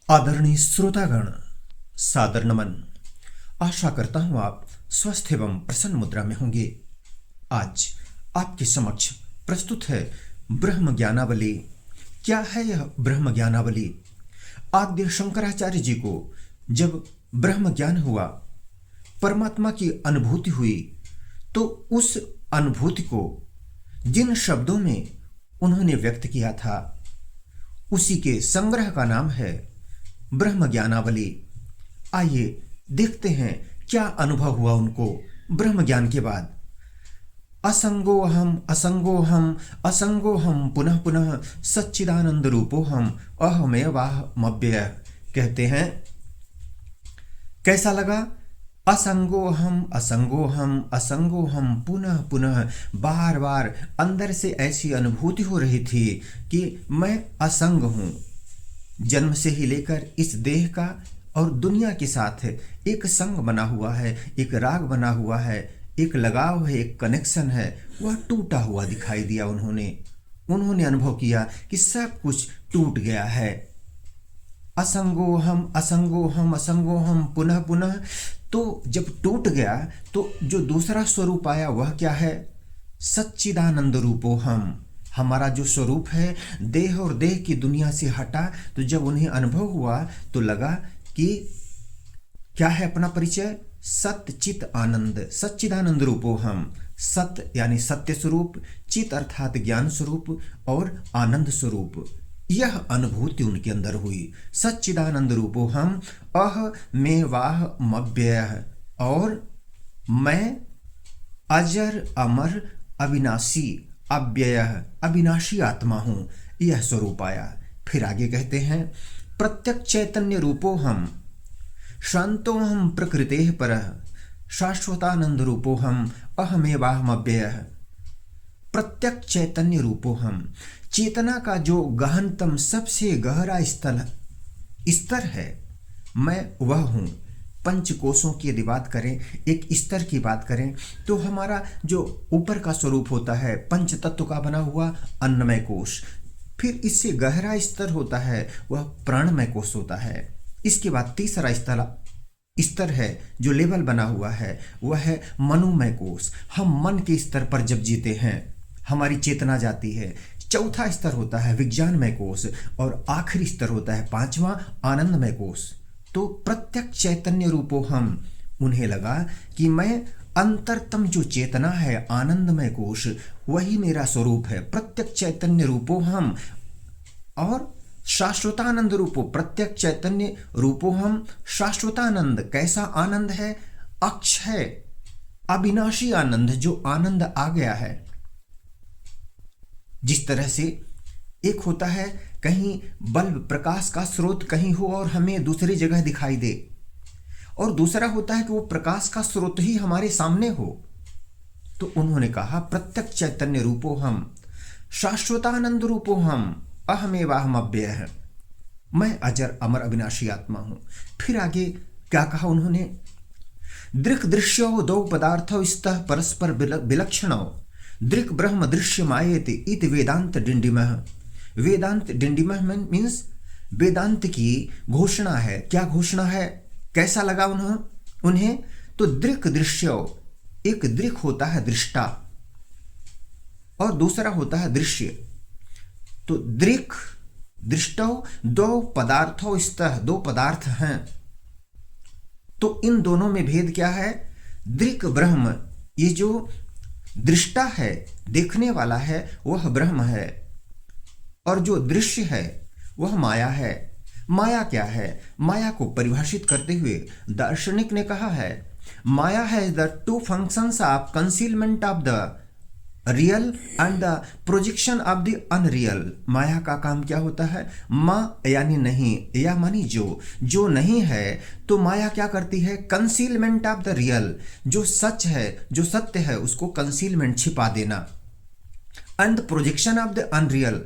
आदरणीय श्रोतागण, सादर नमन। आशा करता हूं आप स्वस्थ एवं प्रसन्न मुद्रा में होंगे। आज आपके समक्ष प्रस्तुत है ब्रह्म ज्ञानावली। क्या है यह ब्रह्म ज्ञानावली? आद्य शंकराचार्य जी को जब ब्रह्म ज्ञान हुआ, परमात्मा की अनुभूति हुई, तो उस अनुभूति को जिन शब्दों में उन्होंने व्यक्त किया था, उसी के संग्रह का नाम है ब्रह्म ज्ञानावली। आइए देखते हैं क्या अनुभव हुआ उनको ब्रह्म ज्ञान के बाद। असंगोहम असंगोहम असंगोहम पुनः पुनः सच्चिदानंद रूपोहम अहमेवाहमव्ययः कहते हैं। कैसा लगा? असंगोहम असंगोहम असंगोहम पुनः पुनः, बार बार अंदर से ऐसी अनुभूति हो रही थी कि मैं असंग हूं। जन्म से ही लेकर इस देह का और दुनिया के साथ एक संग बना हुआ है, एक राग बना हुआ है, एक लगाव है, एक कनेक्शन है, वह टूटा हुआ दिखाई दिया। उन्होंने अनुभव किया कि सब कुछ टूट गया है। असंगोहम असंगोहम असंगोहम पुनः पुनः, तो जब टूट गया तो जो दूसरा स्वरूप आया वह क्या है? सच्चिदानंद रूपोहम। हमारा जो स्वरूप है देह और देह की दुनिया से हटा, तो जब उन्हें अनुभव हुआ तो लगा कि क्या है अपना परिचय? सत्य चित आनंद, सच्चिदानंद रूपोहम। सत्य यानी सत्य स्वरूप, चित अर्थात ज्ञान स्वरूप और आनंद स्वरूप। यह अनुभूति उनके अंदर हुई। सच्चिदानंद रूपोहम अहमेवाहमव्ययः, और मैं अजर अमर अविनाशी अव्ययः, अविनाशी आत्मा हूं। यह स्वरूप आया। फिर आगे कहते हैं, प्रत्यक्ष चैतन्य रूपोहम शांतोहम प्रकृतेः परः शाश्वतानंद रूपोहम अहमेवाहमव्ययः। प्रत्यक्ष चैतन्य रूपोहम, चेतना का जो गहनतम सबसे गहरा स्तर है, मैं वह हूं। पंच कोशों की यदि बात करें, एक स्तर की बात करें, तो हमारा जो ऊपर का स्वरूप होता है पंच तत्व का बना हुआ अन्नमय कोश, फिर इससे गहरा स्तर होता है वह प्राणमय कोश होता है। इसके बाद तीसरा स्तर है जो लेवल बना हुआ है, वह है मनोमय कोश। हम मन के स्तर पर जब जीते हैं हमारी चेतना जाती है। चौथा स्तर होता है विज्ञानमय कोश, और आखिरी स्तर होता है पांचवा आनंदमय कोश। तो प्रत्यक्ष चैतन्य रूपो हम, उन्हें लगा कि मैं अंतरतम जो चेतना है आनंदमय कोश, वही मेरा स्वरूप है। प्रत्यक्ष चैतन्य रूपो हम और शाश्वतानंद रूपो, प्रत्यक्ष चैतन्य रूपो हम शाश्वतानंद। कैसा आनंद है? अक्षय अविनाशी आनंद, जो आनंद आ गया है। जिस तरह से एक होता है कहीं बल्ब प्रकाश का स्रोत कहीं हो और हमें दूसरी जगह दिखाई दे, और दूसरा होता है कि वो प्रकाश का स्रोत ही हमारे सामने हो। तो उन्होंने कहा प्रत्यक्ष चैतन्य रूपो हम शाश्वतानंद रूपो हम अहमेवाहमव्ययः, मैं अजर अमर अविनाशी आत्मा हूं। फिर आगे क्या कहा उन्होंने? दृक् दृश्यो दो पदार्थो स्तः परस्पर विलक्षणो दृक् ब्रह्म दृश्य मायेति इति वेदांत डिंडिमः। वेदांत डिंडिमः मीन्स वेदांत की घोषणा है। क्या घोषणा है? कैसा लगा उन्हें? तो दृक् दृश्यो, एक दृक् होता है दृष्टा और दूसरा होता है दृश्य। तो दृक् दृष्टो दो पदार्थो स्तः, दो पदार्थ हैं। तो इन दोनों में भेद क्या है? दृक् ब्रह्म, ये जो दृष्टा है, देखने वाला है, वह ब्रह्म है, और जो दृश्य है वह माया है। माया क्या है? माया को परिभाषित करते हुए दार्शनिक ने कहा है, माया है the two functions of concealment of the real and the projection of the unreal. माया का काम क्या होता है? माँ यानी नहीं, या मानी जो नहीं है, तो माया क्या करती है? कंसीलमेंट ऑफ द रियल, जो सच है, जो सत्य है, उसको कंसीलमेंट, छिपा देना। And projection of the unreal,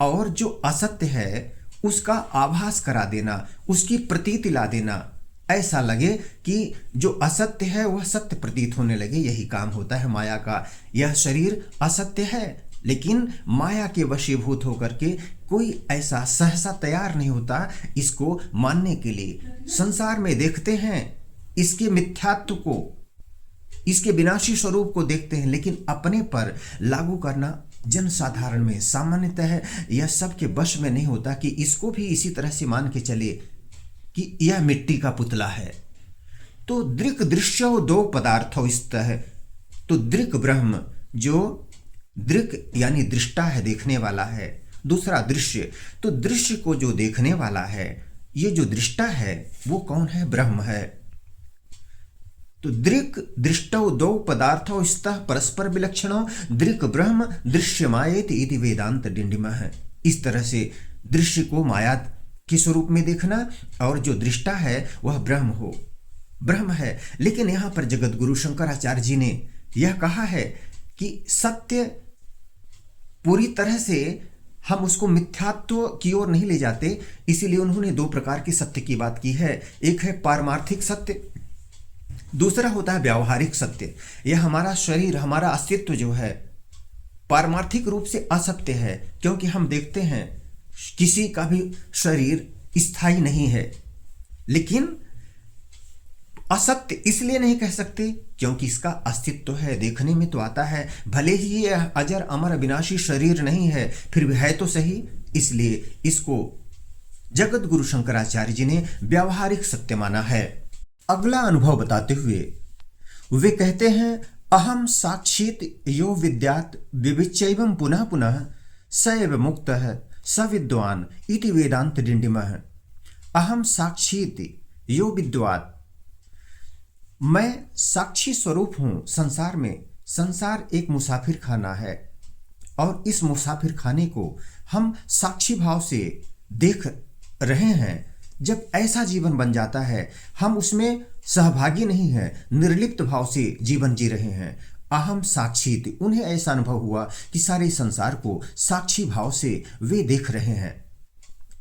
और जो असत्य है उसका आभास करा देना, उसकी प्रतीति ला देना। ऐसा लगे कि जो असत्य है वह सत्य प्रतीत होने लगे। यही काम होता है माया का। यह शरीर असत्य है, लेकिन माया के वशीभूत होकर के कोई ऐसा सहसा तैयार नहीं होता इसको मानने के लिए। संसार में देखते हैं इसके मिथ्यात्व को, इसके विनाशी स्वरूप को देखते हैं, लेकिन अपने पर लागू करना जनसाधारण में सामान्यतः यह सबके वश में नहीं होता कि इसको भी इसी तरह से मान के चले कि यह मिट्टी का पुतला है। तो दृक् दृश्यो दो पदार्थों स्तः, तो दृक् ब्रह्म जो दृक् यानी दृष्टा है, देखने वाला है, दूसरा दृश्य, तो दृश्य को जो देखने वाला है, ये जो दृष्टा है वो कौन है? ब्रह्म है। तो दृक् दृष्टौ दो पदार्थौ स्तः परस्पर विलक्षणौ दृक् ब्रह्म दृश्यमायेति इति वेदांत डिंडिमः है। इस तरह से दृश्य को माया के स्वरूप में देखना और जो दृष्टा है वह ब्रह्म है। लेकिन यहाँ पर जगत गुरु शंकराचार्य जी ने यह कहा है कि सत्य पूरी तरह से हम उसको मिथ्यात्व की ओर नहीं ले जाते, इसीलिए उन्होंने दो प्रकार के सत्य की बात की है। एक है पारमार्थिक सत्य, दूसरा होता है व्यावहारिक सत्य। यह हमारा शरीर, हमारा अस्तित्व जो है पारमार्थिक रूप से असत्य है, क्योंकि हम देखते हैं किसी का भी शरीर स्थायी नहीं है। लेकिन असत्य इसलिए नहीं कह सकते क्योंकि इसका अस्तित्व है, देखने में तो आता है, भले ही यह अजर अमर अविनाशी शरीर नहीं है, फिर भी है तो सही। इसलिए इसको जगत गुरु शंकराचार्य जी ने व्यावहारिक सत्य माना है। अगला अनुभव बताते हुए वे कहते हैं, अहम साक्षीत यो विद्यात् विविच्यैवं पुनः पुनः स एव मुक्तः स विद्वान् इति वेदांत डिंडिमः। अहम साक्षीत यो विद्वात्, मैं साक्षी स्वरूप हूं संसार में। संसार एक मुसाफिर खाना है और इस मुसाफिर खाने को हम साक्षी भाव से देख रहे हैं। जब ऐसा जीवन बन जाता है, हम उसमें सहभागी नहीं हैं, निर्लिप्त भाव से जीवन जी रहे हैं। अहम साक्षी, उन्हें ऐसा अनुभव हुआ कि सारे संसार को साक्षी भाव से वे देख रहे हैं।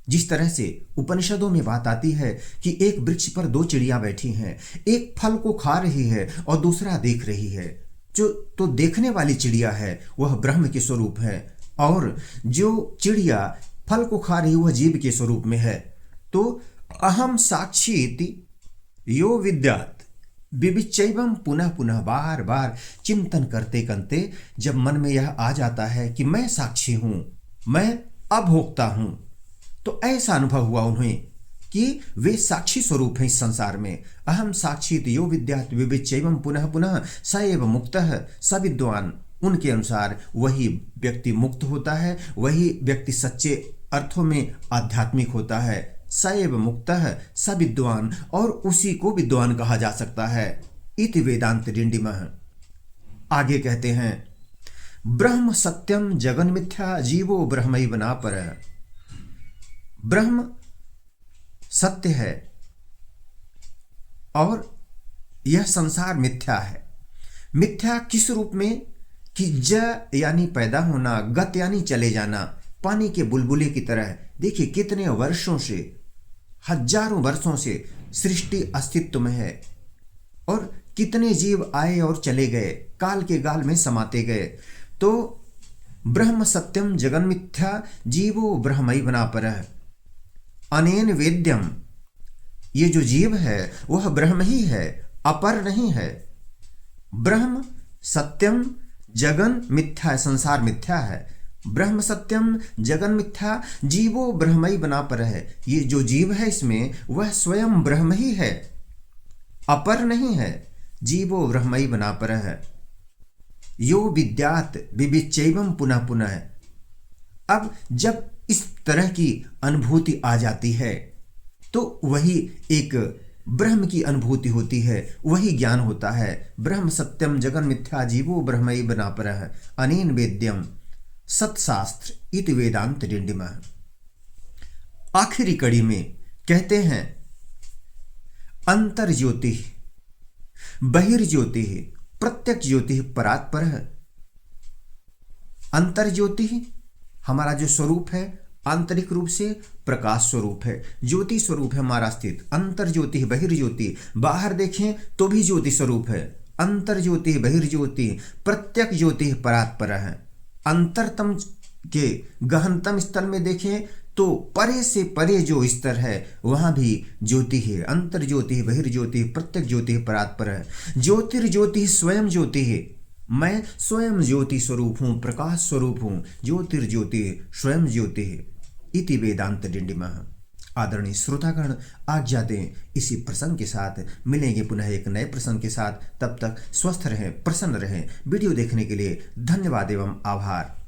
जिस तरह से उपनिषदों में बात आती है कि एक वृक्ष पर दो चिड़िया बैठी हैं, एक फल को खा रही है और दूसरा देख रही है। जो तो देखने वाली चिड़िया है वह ब्रह्म के स्वरूप है, और जो चिड़िया फल को खा रही वह जीव के स्वरूप में है। तो अहम साक्षी इति यो विद्यात् विविच्यैवं पुनः पुनः, बार बार चिंतन करते करते जब मन में यह आ जाता है कि मैं साक्षी हूं, मैं अभोक्ता हूं, तो ऐसा अनुभव हुआ उन्हें कि वे साक्षी स्वरूप हैं इस संसार में। अहम साक्षीत यो विद्यात् विविच्यैवं पुनः पुनः स एव मुक्तः स विद्वान्, उनके अनुसार वही व्यक्ति मुक्त होता है, वही व्यक्ति सच्चे अर्थों में आध्यात्मिक होता है। स एव मुक्तः स विद्वान्, और उसी को विद्वान कहा जा सकता है। इति वेदांत डिंडिमः। आगे कहते हैं, ब्रह्म सत्यम जगन मिथ्या जीवो ब्रह्मैव नापरः। ब्रह्म सत्य है और यह संसार मिथ्या है। मिथ्या किस रूप में? कि ज यानी पैदा होना, गत यानी चले जाना, पानी के बुलबुले की तरह। देखिए कितने वर्षों से, हजारों वर्षों से सृष्टि अस्तित्व में है और कितने जीव आए और चले गए, काल के गाल में समाते गए। तो ब्रह्म सत्यम जगन मिथ्या जीवो ब्रह्मैव नापरः अनेन वेद्यम, ये जो जीव है वह ब्रह्म ही है, अपर नहीं है। ब्रह्म सत्यम जगन मिथ्या, संसार मिथ्या है। ब्रह्म सत्यम जगन मिथ्या जीवो ब्रह्मैव नापरः, ये जो जीव है इसमें वह स्वयं ब्रह्म ही है, अपर नहीं है। जीवो ब्रह्मैव नापरः यो विद्यात् विविच्यैवं पुनः पुनः। अब जब इस तरह की अनुभूति आ जाती है तो वही एक ब्रह्म की अनुभूति होती है, वही ज्ञान होता है। ब्रह्म सत्यम जगन मिथ्या जीवो ब्रह्मैव नापरः अनेन वेद्यम सत्शास्त्र इति वेदांत डिंडिमः। आखिरी कड़ी में कहते हैं, अंतर ज्योति बहिर्ज्योति प्रत्यक्ष ज्योति परात्परः। अंतर ज्योति हमारा जो स्वरूप है आंतरिक रूप से प्रकाश स्वरूप है, ज्योति स्वरूप है हमारा अस्तित्व। अंतर ज्योति बहिर्ज्योति, बाहर देखें तो भी ज्योति स्वरूप है। अंतर ज्योति बहिर्ज्योति प्रत्यक्ष ज्योति परात्पर है। अंतरतम के गहनतम स्थल में देखें तो परे से परे जो स्तर है वहां भी ज्योति है। अंतर ज्योति है, बहिर्ज्योति है, प्रत्यक्ष ज्योति है, परात्पर है। ज्योतिर्ज्योति स्वयं ज्योति है। मैं स्वयं ज्योति स्वरूप हूँ, प्रकाश स्वरूप हूँ। ज्योतिर्ज्योति स्वयं ज्योति है। इति वेदांत डिंडिमः। आदरणीय श्रोतागण, आज्ञा दें इसी प्रसंग के साथ। मिलेंगे पुनः एक नए प्रसंग के साथ। तब तक स्वस्थ रहें, प्रसन्न रहें। वीडियो देखने के लिए धन्यवाद एवं आभार।